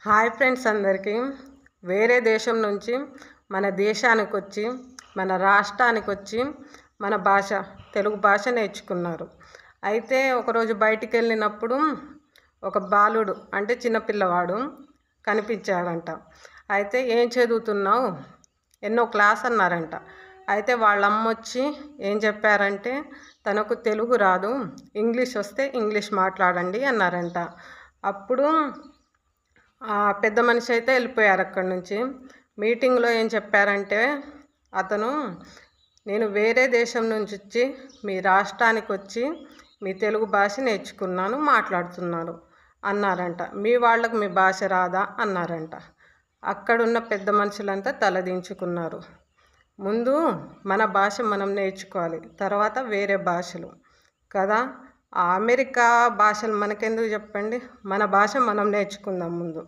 Hi friends అందరికీ వేరే దేశం నుంచి మన దేశానికి వచ్చి మన రాష్ట్రానికి వచ్చి మన భాష తెలుగు భాష నేర్చుకున్నారు. అయితే ఒకరోజు బయటికి వెళ్ళినప్పుడు ఒక బాలుడు అంటే చిన్నపిల్లవాడు కనిపించాడంట. అయితే ఏం చదువుతున్నావు, ఎన్నో క్లాస్ అన్నారంట. అయితే వాళ్ళ అమ్మ వచ్చి ఏం చెప్పారంటే తనకు తెలుగు రాదు, ఇంగ్లీష్ వస్తే ఇంగ్లీష్ మాట్లాడండి అన్నారంట. అప్పుడు ఆ పెద్ద మనిషి అయితే వెళ్ళిపోయారు అక్కడి నుంచి. మీటింగ్లో ఏం చెప్పారంటే అతను, నేను వేరే దేశం నుంచి వచ్చి మీ రాష్ట్రానికి వచ్చి మీ తెలుగు భాష నేర్చుకున్నాను, మాట్లాడుతున్నాను అన్నారంట. మీ వాళ్ళకు మీ భాష రాదా అన్నారంట. అక్కడున్న పెద్ద మనుషులంతా తలదించుకున్నారు. ముందు మన భాష మనం నేర్చుకోవాలి, తర్వాత వేరే భాషలు కదా. ఆ అమెరికా భాషలు మనకెందుకు చెప్పండి, మన భాష మనం నేర్చుకుందాం ముందు.